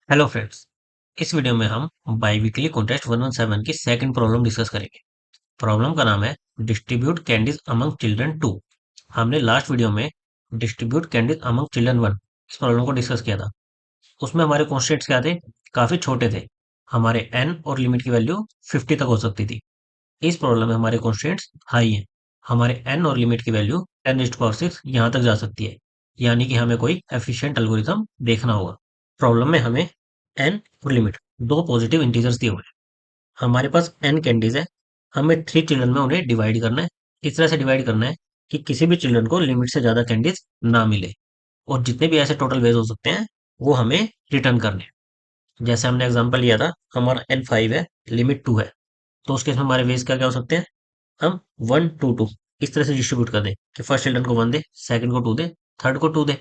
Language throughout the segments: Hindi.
Hello friends. इस वीडियो में हम बाईवीकली कॉन्टेस्ट 117 की सेकंड प्रॉब्लम डिस्कस करेंगे। प्रॉब्लम का नाम है डिस्ट्रीब्यूट कैंडीज अमंग चिल्ड्रन 2। हमने लास्ट वीडियो में डिस्ट्रीब्यूट कैंडीज अमंग चिल्ड्रन 1 इस प्रॉब्लम को डिस्कस किया था। उसमें हमारे कॉन्स्टेंट्स क्या थे? काफी छोटे थे। हमारे एन और लिमिट की वैल्यू 50 तक हो सकती थी। इस प्रॉब्लम में हमारे कॉन्स्टेंट्स हाई हैं। हमारे एन और लिमिट की वैल्यू 10⁻6 यहाँ तक जा सकती है। यानी कि हमें कोई एफिशिएंट एल्गोरिथम देखना होगा। प्रॉब्लम में हमें एन और लिमिट दो पॉजिटिव इंटीजर्स दिए हुए हैं। हमारे पास एन कैंडीज है। हमें 3 चिल्ड्रन में उन्हें डिवाइड करना है। इस तरह से डिवाइड करना है कि किसी भी चिल्ड्रन को लिमिट से ज्यादा कैंडीज ना मिले। और जितने भी ऐसे टोटल वेज हो सकते हैं वो हमें रिटर्न करने हैं। जैसे हमने एग्जांपल लिया था, हमारा एन 5 है, लिमिट 2 है। तो उस केस में हमारे वेज क्या क्या हो सकते हैं? हम 1 2 2 इस तरह से डिस्ट्रीब्यूट कर दें कि फर्स्ट चिल्ड्रन को 1 दे, सेकंड को 2 दे, थर्ड को 2 दे।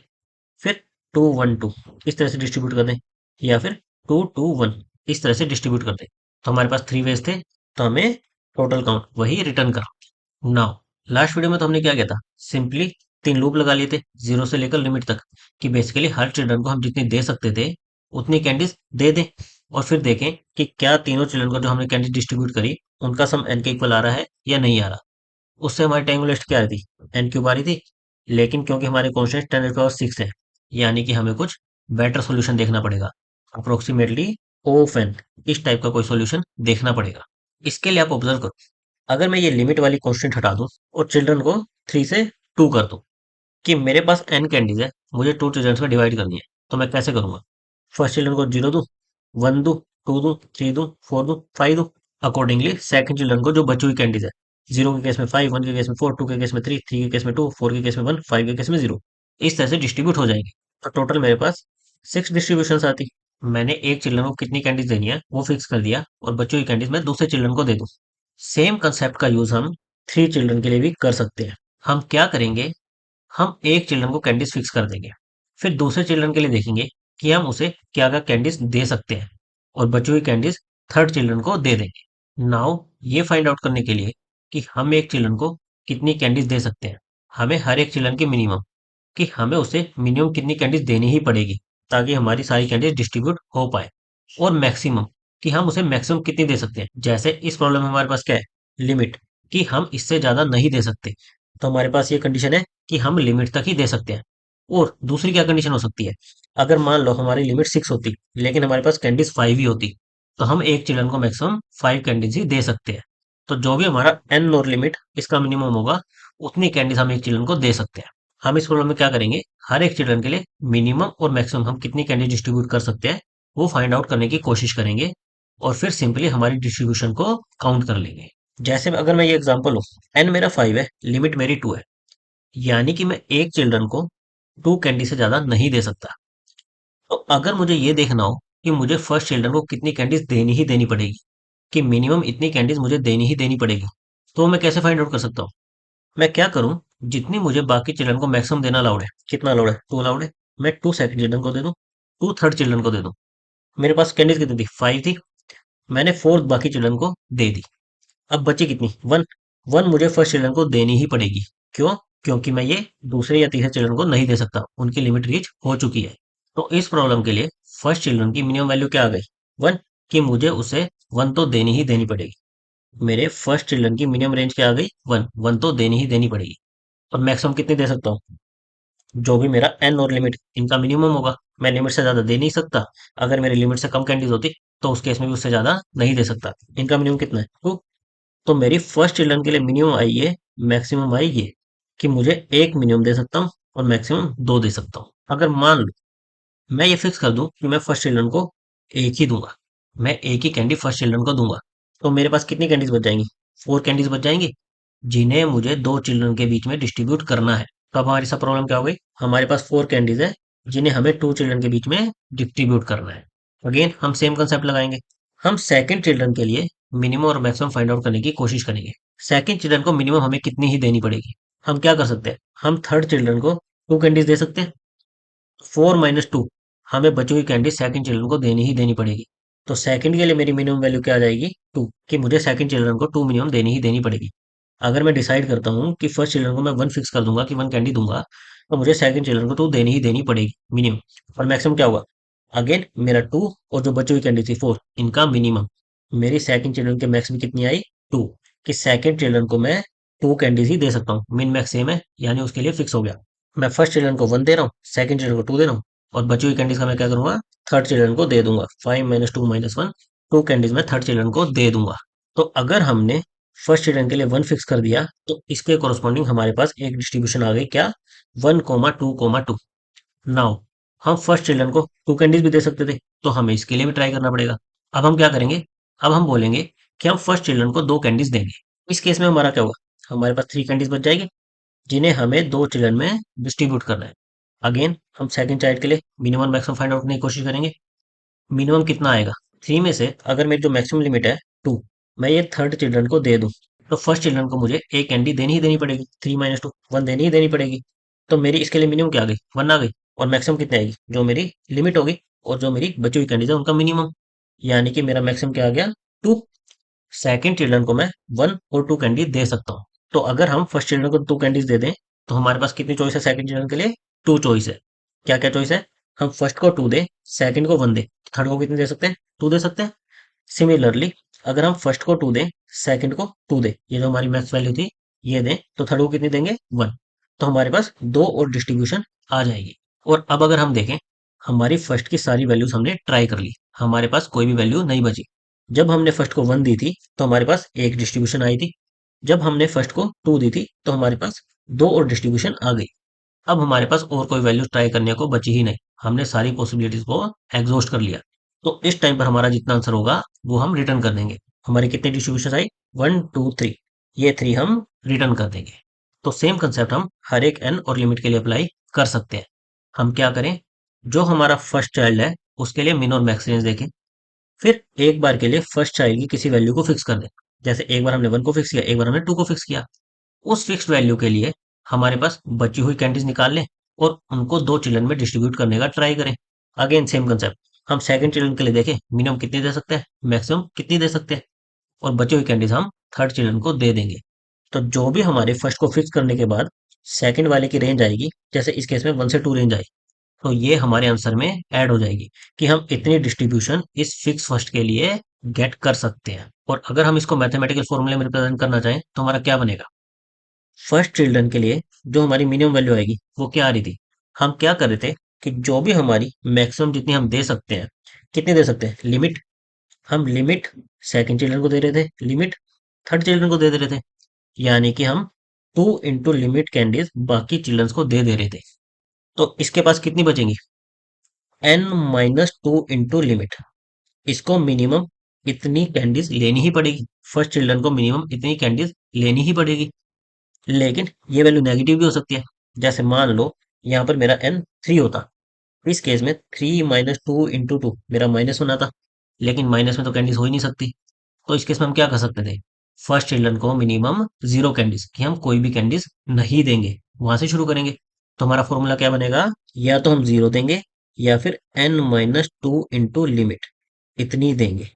फिर 2 1 2 इस तरह से डिस्ट्रीब्यूट कर दें, या फिर 2 2 1 इस तरह से डिस्ट्रीब्यूट कर दें। तो हमारे पास 3 वेज थे। तो हमें टोटल काउंट वही रिटर्न करा। नाउ लास्ट वीडियो में तो हमने क्या किया था, सिंपली 3 लूप लगा लिए थे, जीरो से लेकर लिमिट तक, कि बेसिकली हर चिल्ड्रन को हम जितनी दे सकते थे उतनी कैंडीज दे दें। और फिर देखें कि क्या तीनों चिल्ड्रन को जो हमने कैंडीज डिस्ट्रीब्यूट करी उनका सम एन के इक्वल आ रहा है या नहीं आ रहा। उससे हमारी टाइम वेस्ट क्या आ रही थी? एन क्यूब आ रही थी। लेकिन क्योंकि हमारे कॉन्स्टेंट 10⁻6 है, यानी कि हमें कुछ बेटर सॉल्यूशन देखना पड़ेगा। अप्रोक्सीमेटली ओ ऑफ एन, इस टाइप का कोई सॉल्यूशन देखना पड़ेगा। इसके लिए आप ऑब्जर्व करो, अगर मैं ये लिमिट वाली कॉन्स्टेंट हटा दूं और चिल्ड्रन को 3 से 2 कर दूं, कि मेरे पास एन कैंडीज है, मुझे 2 चिल्ड्रन में डिवाइड करनी है, तो मैं कैसे करूंगा? फर्स्ट चिल्ड्रन को 0 दूं, 1 दूं, 2 दूं, 3 दूं, 4 दूं, 5 दूं। अकॉर्डिंगली सेकंड चिल्ड्रन को जो बची हुई कैंडीज है, 0 के केस में 5, 1 के केस में 4, 2 के केस में 3, 3 के केस में 2, 4 के केस में 1, 5 के केस में 0, इस तरह से डिस्ट्रीब्यूट हो जाएंगे। तो टोटल मेरे पास 6 डिस्ट्रीब्यूशन आती। मैंने एक चिल्ड्रन को कितनी कैंडीज देनी है वो फिक्स कर दिया, और बची हुई कैंडीज मैं दूसरे चिल्ड्रन को दे दूं। सेम कंसेप्ट का यूज हम 3 चिल्ड्रन के लिए भी कर सकते हैं। हम क्या करेंगे, हम एक चिल्ड्रन को कैंडीज फिक्स कर देंगे, फिर दूसरे चिल्ड्रन के लिए देखेंगे कि हम उसे क्या क्या कैंडीज दे सकते हैं, और बची हुई कैंडीज थर्ड चिल्ड्रन को दे देंगे। नाउ ये फाइंड आउट करने के लिए कि हम एक चिल्ड्रन को कितनी कैंडीज दे सकते हैं, हमें हर एक चिल्ड्रन की मिनिमम, कि हमें उसे मिनिमम कितनी कैंडीज देनी ही पड़ेगी ताकि हमारी सारी कैंडीज डिस्ट्रीब्यूट हो पाए, और मैक्सिमम, कि हम उसे मैक्सिमम कितनी दे सकते हैं। जैसे इस प्रॉब्लम में हमारे पास क्या है, लिमिट, कि हम इससे ज्यादा नहीं दे सकते। तो हमारे पास ये कंडीशन है कि हम लिमिट तक ही दे सकते हैं। और दूसरी क्या कंडीशन हो सकती है, अगर मान लो हमारी लिमिट 6 होती लेकिन हमारे पास कैंडीज 5 ही होती, तो हम एक चिल्ड्रन को मैक्सिमम 5 कैंडीज ही दे सकते हैं। तो जो भी हमारा एन लोअर लिमिट इसका मिनिमम होगा, उतनी कैंडीज हम एक चिल्ड्रन को दे सकते हैं। हम इस प्रॉब्लम में क्या करेंगे, हर एक चिल्ड्रन के लिए मिनिमम और मैक्सिमम हम कितनी कैंडीज डिस्ट्रीब्यूट कर सकते हैं वो फाइंड आउट करने की कोशिश करेंगे, और फिर सिंपली हमारी डिस्ट्रीब्यूशन को काउंट कर लेंगे। जैसे अगर मैं ये एग्जांपल लूं, एन मेरा 5 है, लिमिट मेरी 2 है, यानी कि मैं एक चिल्ड्रन को 2 कैंडी से ज्यादा नहीं दे सकता। तो अगर मुझे ये देखना हो कि मुझे फर्स्ट चिल्ड्रन को कितनी कैंडीज देनी ही देनी पड़ेगी, कि मिनिमम इतनी कैंडीज मुझे देनी ही देनी पड़ेगी, तो मैं कैसे फाइंड आउट कर सकता हूँ? मैं क्या करूँ, जितनी मुझे बाकी चिल्ड्रन को मैक्सिमम देना अलाउड है, कितना अलाउड है? 2 अलाउड है। मैं 2 सेकंड चिल्ड्रन को दे दूं, 2 थर्ड चिल्ड्रन को दे दूं। मेरे पास कैंडीज कितनी थी? 5 थी। मैंने फोर्थ बाकी चिल्ड्रन को दे दी। अब बची कितनी? 1। 1 मुझे फर्स्ट चिल्ड्रन को देनी ही पड़ेगी। क्यों? क्योंकि मैं ये दूसरे या तीसरे चिल्ड्रन को नहीं दे सकता, उनकी लिमिट रीच हो चुकी है। तो इस प्रॉब्लम के लिए फर्स्ट चिल्ड्रन की मिनिमम वैल्यू क्या आ गई? 1, कि मुझे उसे 1 तो देनी ही देनी पड़ेगी। मेरे फर्स्ट चिल्ड्रन की मिनिमम रेंज क्या आ गई? 1, 1 तो देनी ही देनी पड़ेगी। और मैक्सिमम कितनी दे सकता हूँ? जो भी मेरा एन और लिमिट इनका मिनिमम होगा। मैं लिमिट से ज्यादा दे नहीं सकता। अगर मेरी लिमिट से कम कैंडीज होती तो उस केस में भी उससे ज्यादा नहीं दे सकता। इनका मिनिमम कितना है? 2। तो मेरी फर्स्ट चिल्ड्रन के लिए मिनिमम आई है, मैक्सिमम आई ये, कि मुझे एक मिनिमम दे सकता हूँ और मैक्सिमम 2 दे सकता हूँ। अगर मान लो मैं ये फिक्स कर दूं कि मैं फर्स्ट चिल्ड्रन को एक ही दूंगा, मैं एक ही कैंडी फर्स्ट चिल्ड्रन को दूंगा, तो मेरे पास कितनी कैंडीज बच जाएंगी? 4 कैंडीज बच जाएंगी, जिन्हें मुझे 2 चिल्ड्रन के बीच में डिस्ट्रीब्यूट करना है। तो अब हमारी सब प्रॉब्लम क्या हो गई, हमारे पास 4 कैंडीज है जिन्हें हमें 2 चिल्ड्रन के बीच में डिस्ट्रीब्यूट करना है। अगेन हम सेम कंसेप्ट लगाएंगे। हम सेकंड चिल्ड्रन के लिए मिनिमम और मैक्सिमम फाइंड आउट करने की कोशिश करेंगे। सेकंड चिल्ड्रन को मिनिमम हमें कितनी ही देनी पड़ेगी? हम क्या कर सकते हैं, हम थर्ड चिल्ड्रन को 2 कैंडीज दे सकते हैं। 4 - 2, हमें बची हुई कैंडी सेकंड चिल्ड्रन को देनी ही देनी पड़ेगी। तो सेकंड के लिए मेरी मिनिमम वैल्यू क्या आ जाएगी? 2, कि मुझे सेकंड चिल्ड्रन को 2 मिनिमम देनी ही देनी पड़ेगी। अगर मैं डिसाइड करता हूँ कि फर्स्ट चिल्ड्रन को मैं 1 फिक्स कर दूंगा कि 1 कैंडी दूंगा, तो मुझे सेकंड चिल्ड्रन को 2 देनी ही देनी पड़ेगी मिनिमम। और मैक्सिमम क्या होगा? अगेन मेरा 2 और जो बची हुई कैंडी थी 4, इनका मिनिमम। मेरी सेकंड चिल्ड्रन की मैक्स में कितनी आई? 2। कि सेकंड चिल्ड्रन को मैं 2 कैंडीज ही दे सकता हूँ, मिन मैक्स सेम है, यानी उसके लिए फिक्स हो गया। मैं फर्स्ट चिल्ड्रन को 1 दे रहा हूँ, सेकंड चिल्ड्रन को 2 दे रहा हूँ, और बची हुई कैंडीज का मैं क्या करूंगा? थर्ड चिल्ड्रन को दे दूंगा। 5 माइनस 2 माइनस 1, 2 कैंडीज मैं थर्ड चिल्ड्रन को दे दूंगा। तो अगर हमने फर्स्ट चिल्ड्रन के लिए 1 फिक्स कर दिया, तो इसके कोरस्पॉन्डिंग हमारे पास एक डिस्ट्रीब्यूशन आ गई, क्या? 1,2,2। नाउ हम फर्स्ट चिल्ड्रन को 2 कैंडीज भी दे सकते थे, तो हमें इसके लिए भी ट्राई करना पड़ेगा। अब हम क्या करेंगे? अब हम बोलेंगे कि हम फर्स्ट चिल्ड्रन को 2 कैंडीज देंगे। इस केस में हमारा क्या होगा? हमारे पास 3 कैंडीज बच जाएगी, जिन्हें हमें 2 चिल्ड्रन में डिस्ट्रीब्यूट करना है। अगेन हम सेकंड चाइल्ड के लिए मिनिमम मैक्सिमम फाइंड आउट करने की कोशिश करेंगे। मिनिमम कितना आएगा? 3 में से अगर मेरी जो मैक्सिमम लिमिट है 2, मैं ये थर्ड चिल्ड्रन को दे दूं, तो फर्स्ट चिल्ड्रन को मुझे एक कैंडी देनी ही देनी पड़ेगी। 3 माइनस 2, 1 देनी ही देनी पड़ेगी। तो मेरी इसके लिए मिनिमम क्या आ गई? 1 आ गई। और मैक्सिमम कितनी आएगी? जो मेरी लिमिट होगी और जो मेरी बची हुई कैंडीज है उनका मिनिमम, यानी कि मेरा मैक्सिमम क्या आ गया? 2। सेकंड चिल्ड्रन को मैं 1 और 2 कैंडी दे सकता हूँ। तो अगर हम फर्स्ट चिल्ड्रन को 2 कैंडीज दे दें, तो हमारे पास कितनी चॉइस है सेकंड चिल्ड्रन के लिए? 2 चॉइस है। क्या क्या चॉइस है? हम फर्स्ट को 2 दे, सेकंड को 1 दे, थर्ड को कितनी दे सकते हैं? 2 दे सकते हैं। सिमिलरली अगर हम फर्स्ट को 2 दें, सेकंड को 2 दें, ये जो हमारी मैक्स वैल्यू थी ये दें, तो थर्ड को कितनी देंगे? 1। तो हमारे पास 2 और डिस्ट्रीब्यूशन आ जाएगी। और अब अगर हम देखें, हमारी फर्स्ट की सारी वैल्यूज हमने ट्राई कर ली, हमारे पास कोई भी वैल्यू नहीं बची। जब हमने फर्स्ट को 1 दी थी, तो हमारे पास एक डिस्ट्रीब्यूशन आई थी। जब हमने फर्स्ट को 2 दी थी, तो हमारे पास 2 और डिस्ट्रीब्यूशन आ गई। अब हमारे पास और कोई वैल्यू ट्राई करने को बची ही नहीं, हमने सारी पॉसिबिलिटीज को एग्जॉस्ट कर लिया। तो इस टाइम पर हमारा जितना आंसर होगा वो हम रिटर्न कर देंगे। हमारी कितनी डिस्ट्रीब्यूशन आई? 1 2 3, ये 3 हम रिटर्न कर देंगे। तो सेम कंसेप्ट हम हर एक एन और लिमिट के लिए अप्लाई कर सकते हैं। हम क्या करें? जो हमारा फर्स्ट चाइल्ड है उसके लिए मिन और मैक्स रेंज देखें, फिर एक बार के लिए फर्स्ट चाइल्ड की किसी वैल्यू को फिक्स कर दें। जैसे एक बार हमने 1 को फिक्स किया, एक बार हमने 2 को फिक्स किया। उस फिक्स्ड वैल्यू के लिए हमारे पास बची हुई कैंडीज निकाल लें और उनको 2 चिल्ड्रन में डिस्ट्रीब्यूट करने का ट्राई करें। अगेन सेम कंसेप्ट, हम सेकंड चिल्ड्रन के लिए देखें मिनिमम कितनी दे सकते हैं, मैक्सिमम कितनी दे सकते हैं, और बची हुई कैंडीज हम थर्ड चिल्ड्रन को दे देंगे। तो जो भी हमारे फर्स्ट को फिक्स करने के बाद सेकंड वाले की रेंज आएगी, जैसे इस केस में 1 से 2 रेंज आई, तो ये हमारे आंसर में ऐड हो जाएगी कि हम इतनी डिस्ट्रीब्यूशन इस फिक्स फर्स्ट के लिए गेट कर सकते हैं। और अगर हम इसको मैथमेटिकल फॉर्मूले में रिप्रेजेंट करना चाहें, तो हमारा क्या बनेगा? फर्स्ट चिल्ड्रन के लिए जो हमारी मिनिमम वैल्यू आएगी वो क्या आ रही थी? हम क्या कर रहे थे कि जो भी हमारी मैक्सिमम जितनी हम दे सकते हैं, कितनी दे सकते हैं? लिमिट। हम लिमिट सेकंड चिल्ड्रन को दे रहे थे, लिमिट थर्ड चिल्ड्रन को दे रहे थे, यानी कि हम 2 इंटू लिमिट कैंडीज बाकी चिल्ड्रंस को दे रहे थे। तो इसके पास कितनी बचेंगी? n-2 into limit. इसको मिनिमम इतनी कैंडीज लेनी ही पड़ेगी, फर्स्ट चिल्ड्रन को मिनिमम इतनी कैंडीज लेनी ही पड़ेगी। लेकिन ये वैल्यू नेगेटिव भी हो सकती है। जैसे मान लो यहाँ पर मेरा n 3 होता, इस केस में 3 माइनस 2 इंटू 2 मेरा -1 आता, लेकिन माइनस में तो कैंडीज हो ही नहीं सकती। तो इस केस में हम क्या कर सकते थे? फर्स्ट चिल्ड्रन को मिनिमम 0 कैंडीज, कि हम कोई भी कैंडीज नहीं देंगे, वहां से शुरू करेंगे। तो हमारा फॉर्मूला क्या बनेगा? या तो हम 0 देंगे, या फिर n-2 इंटू लिमिट, इतनी देंगे।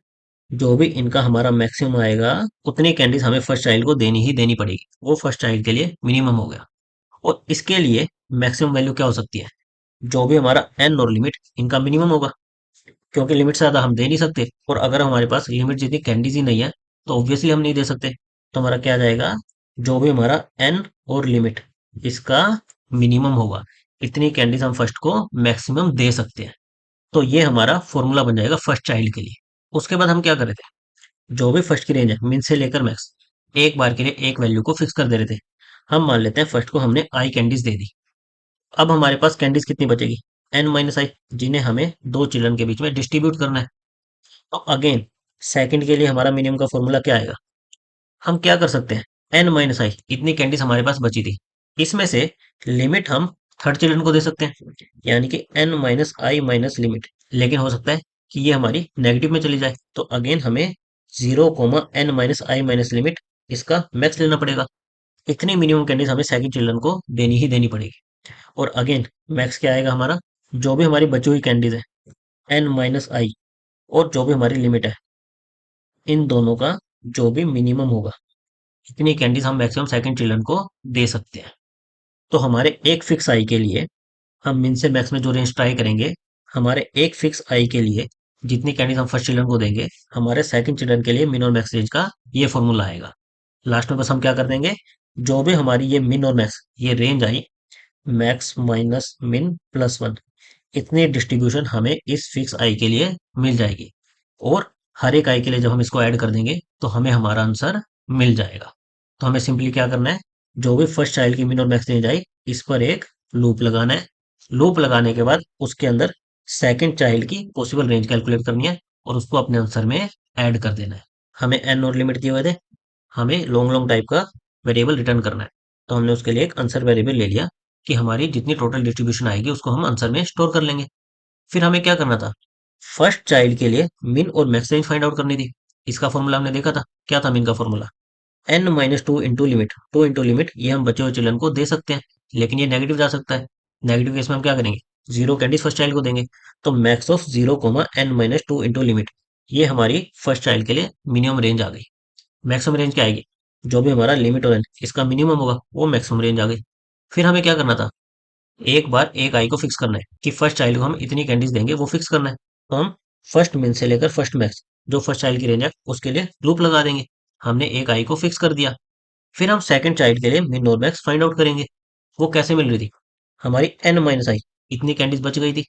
जो भी इनका हमारा मैक्सिमम आएगा, उतनी कैंडीज हमें फर्स्ट चाइल्ड को देनी ही देनी पड़ेगी। वो फर्स्ट चाइल्ड के लिए मिनिमम हो गया। और इसके लिए मैक्सिमम वैल्यू क्या हो सकती है? जो भी हमारा एन और लिमिट, इनका मिनिमम होगा, क्योंकि लिमिट से ज्यादा हम दे नहीं सकते। और अगर हमारे पास लिमिट जितनी कैंडीज ही नहीं है, तो ऑब्वियसली हम नहीं दे सकते। तो हमारा क्या आ जाएगा? जो भी हमारा एन और लिमिट, इसका मिनिमम होगा, इतनी कैंडीज हम फर्स्ट को मैक्सिमम दे सकते हैं। तो ये हमारा फॉर्मूला बन जाएगा फर्स्ट चाइल्ड के लिए। उसके बाद हम क्या कर रहे थे? जो भी फर्स्ट की रेंज है, मिन से लेकर मैक्स, एक बार के लिए एक वैल्यू को फिक्स कर दे रहे थे। हम मान लेते हैं फर्स्ट को हमने आई कैंडीज दे दी। अब हमारे पास कैंडीज कितनी बचेगी? n-i, जिन्हें हमें 2 चिल्ड्रन के बीच में डिस्ट्रीब्यूट करना है। तो अगेन सेकंड के लिए हमारा मिनिमम का फॉर्मूला क्या आएगा? हम क्या कर सकते हैं? n-i, इतनी कैंडीज हमारे पास बची थी, इसमें से लिमिट हम थर्ड चिल्ड्रन को दे सकते हैं, यानी कि n-i माइनस लिमिट। लेकिन हो सकता है कि ये हमारी नेगेटिव में चली जाए, तो अगेन हमें 0, n-i माइनस लिमिट, इसका मैक्स लेना पड़ेगा। इतनी मिनिमम कैंडीज हमें सेकंड चिल्ड्रन को देनी ही देनी पड़ेगी। और अगेन मैक्स क्या आएगा हमारा? जो भी हमारी बची हुई कैंडीज है, n-i, और जो भी हमारी लिमिट है, इन दोनों का जो भी मिनिमम होगा, इतनी कैंडीज हम मैक्सिमम सेकंड चिल्ड्रन को दे सकते हैं। तो हमारे एक फिक्स आई के लिए हम मिन से मैक्स में जो रेंज ट्राई करेंगे, हमारे एक फिक्स आई के लिए जितनी कैंडीज हम फर्स्ट चिल्ड्रन को देंगे, हमारे सेकंड चिल्ड्रन के लिए मिन और मैक्स रेंज का ये फॉर्मूला आएगा। लास्ट में बस हम क्या कर देंगे, जो भी हमारी ये मिन और मैक्स ये रेंज आई, मैक्स माइनस मिन प्लस वन, इतनी डिस्ट्रीब्यूशन हमें इस फिक्स आई के लिए मिल जाएगी। और हर एक आई के लिए जब हम इसको ऐड कर देंगे तो हमें हमारा आंसर मिल जाएगा। तो हमें सिंपली क्या करना है, जो भी फर्स्ट चाइल्ड की मिन और मैक्स रेंज आई, इस पर एक लूप लगाना है। लूप लगाने के बाद उसके अंदर सेकंड चाइल्ड की पॉसिबल रेंज कैलकुलेट करनी है और उसको अपने आंसर में ऐड कर देना है। हमें एन और लिमिट दिए हुए थे, हमें लॉन्ग लॉन्ग टाइप का वेरिएबल रिटर्न करना है। तो हमने उसके लिए एक आंसर वेरिएबल ले लिया कि हमारी जितनी टोटल डिस्ट्रीब्यूशन आएगी उसको हम आंसर में स्टोर कर लेंगे। फिर हमें क्या करना था, फर्स्ट चाइल्ड के लिए मिन और मैक्स रेंज फाइंड आउट करनी थी। इसका फॉर्मूला हमने देखा था, क्या था मिन का formula, n minus two into limit. Two into limit ये हम बचे हुए चिल्ड्रन को दे सकते हैं, लेकिन ये नेगेटिव जा सकता है। नेगेटिव केस में हम क्या करेंगे, जीरो कैंडीज फर्स्ट चाइल्ड को देंगे। तो max of zero comma n minus two into limit, ये हमारी फर्स्ट चाइल्ड के लिए मिनिमम रेंज आ गई। मैक्सिमम रेंज क्या आएगी, जो भी हमारा लिमिट और रेंज इसका मिनिमम होगा वो मैक्सिमम रेंज आ गई। फिर हमें क्या करना था, एक बार एक आई को फिक्स करना है कि फर्स्ट चाइल्ड को हम इतनी कैंडीज देंगे, वो फिक्स करना है। तो हम फर्स्ट मिन से लेकर फर्स्ट मैक्स, जो फर्स्ट चाइल्ड की रेंज है उसके लिए लूप लगा देंगे। हमने एक आई को फिक्स कर दिया। फिर हम सेकंड चाइल्ड के लिए मिन और मैक्स फाइंड आउट करेंगे। वो कैसे मिल रही थी, हमारी एन माइनस आई इतनी कैंडीज बच गई थी,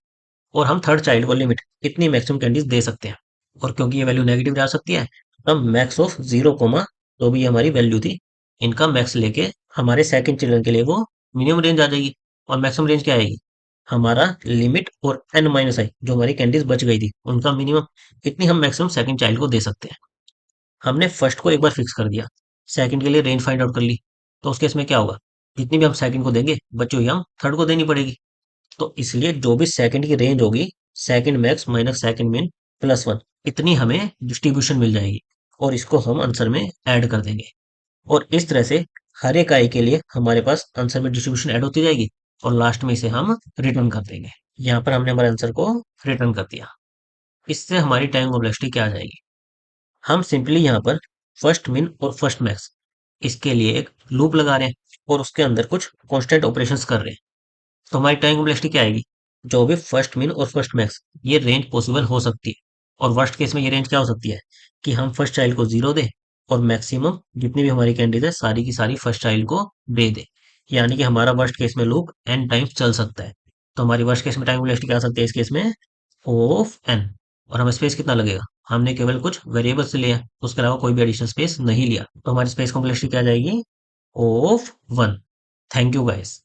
और हम थर्ड चाइल्ड को लिमिट इतनी मैक्सिमम कैंडीज दे सकते हैं। और क्योंकि ये वैल्यू नेगेटिव जा सकती है, तो हम मैक्स ऑफ जीरो कोमा, तो भी ये हमारी वैल्यू थी, इनका मैक्स लेके हमारे सेकंड चिल्ड्रन के लिए वो मिनिमम रेंज आ जाएगी। और मैक्सिमम रेंज क्या आएगी, हमारा लिमिट और एन माइनस आई जो हमारी कैंडीज बच गई थी उनका मिनिमम, इतनी हम मैक्सिमम सेकंड चाइल्ड को दे सकते हैं। हमने फर्स्ट को एक बार फिक्स कर दिया, सेकंड के लिए रेंज फाइंड आउट कर ली। तो उस केस में क्या होगा, जितनी भी हम सेकंड को देंगे बची हुई हम थर्ड को देनी पड़ेगी। तो इसलिए जो भी सेकंड की रेंज होगी, सेकंड मैक्स माइनस सेकंड मिन प्लस वन, इतनी हमें डिस्ट्रीब्यूशन मिल जाएगी और इसको हम आंसर में ऐड कर देंगे। और इस तरह से हर एक आई के लिए हमारे पास आंसर में डिस्ट्रीब्यूशन ऐड होती जाएगी और लास्ट में इसे हम रिटर्न कर देंगे। यहाँ पर हमने हमारे आंसर को रिटर्न कर दिया। इससे हमारी टाइम कॉम्प्लेक्सिटी क्या आ जाएगी, हम सिंपली यहाँ पर फर्स्ट मिन और फर्स्ट मैक्स इसके लिए एक लूप लगा रहे हैं और उसके अंदर कुछ कॉन्स्टेंट ऑपरेशंस कर रहे हैं। तो हमारी टाइम कॉम्प्लेक्सिटी क्या आएगी, जो भी फर्स्ट मिन और फर्स्ट मैक्स ये रेंज पॉसिबल हो सकती है। और वर्स्ट केस में ये रेंज क्या हो सकती है कि हम फर्स्ट चाइल्ड को जीरो दें और मैक्सिमम जितनी भी हमारी कैंडीज है सारी की सारी फर्स्ट चाइल्ड को दे दे। यानी कि हमारा वर्स्ट केस में लूप एन टाइम्स चल सकता है। तो हमारी वर्स्ट केस में टाइम कॉम्प्लेक्सिटी क्या आ सकती है इस केस में, ऑफ एन। और हमें स्पेस कितना लगेगा, हमने केवल कुछ वेरिएबल्स लिया, उसके अलावा कोई भी एडिशनल स्पेस नहीं लिया, तो हमारी स्पेस कॉम्प्लेक्सिटी क्या आ जाएगी, of one. Thank you guys.